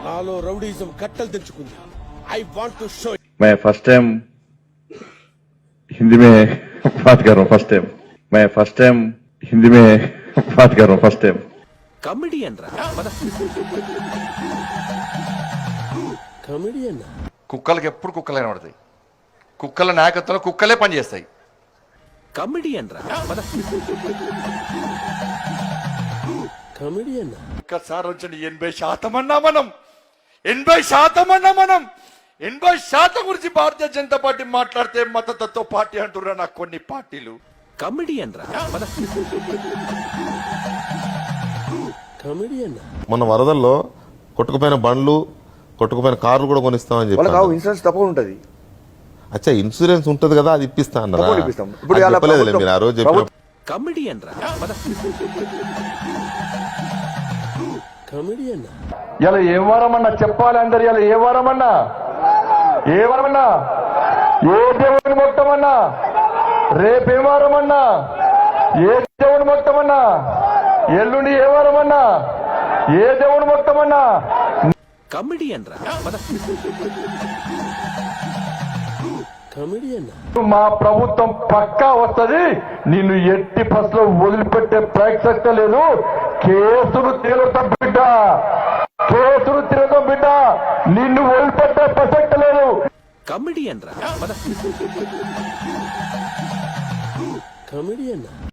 నాలో రౌడీజం కట్టలు తెంచుకుంది. I want to show. मैं फर्स्ट टाइम हिंदी में बात कर रहा हूँ फर्स्ट टाइम मैं फर्स्ट टाइम हिंदी में बात कर रहा हूँ फर्स्ट टाइम కమెడియన్ రా కమెడియన్. కుక్కలకి ఎప్పుడు కుక్కలు కనబడతాయి. కుక్కల నాయకత్వంలో కుక్కలే పనిచేస్తాయి. కమెడియన్ రా కమెడియన్. ఒక్కసారి వచ్చండి. 80% అన్నా మనం 80% గురించి భారతీయ జనతా పార్టీ మాట్లాడితే మతతత్వ పార్టీ అంటున్నా నాకు కొన్ని పార్టీలు. కమెడియన్ రా కమెడియన్. మొన్న వరదల్లో కొట్టుకుపోయిన బండ్లు కొట్టుకుపోయిన కార్లు కూడా కొనిస్తామని చెప్పారు. ఇన్సూరెన్స్ తప్పకుండా ఉంటది. అచ్చా ఇన్సూరెన్స్ ఉంటది కదా, అది ఇప్పిస్తా అన్నారా? తప్పకుండా ఇప్పిస్తాం. ఇప్పుడు అది ఇలా చెప్పలేదులే మీరు ఆ రోజు చెప్పిన. కమెడియన్ రా కమెడియన్. ఇలా ఏ వారమన్నా చెప్పాలి అందరు. ఇలా ఏ వారమన్నా ఏ దేవుని మొట్టమన్నా రేపే వారమన్నా ఏ దేవుని మొట్టమన్నా ఎల్లుండి ఏ వారమన్నా ఏ దేవుని మొట్టమన్నా కమెడియన్ రా కమెడియన్. మా ప్రభుత్వం పక్కా వస్తది. నిన్ను ఎట్టి బస్సులో వదిలిపెట్టే ప్రయత్నం లేదు. కేసులు తేలుతాం బిడ్డ, కేసులు తిరగం బిడ్డ. నిన్ను వదిలిపెట్టే ప్రసక్తి లేదు. కమెడియన్ రా కమెడియన్.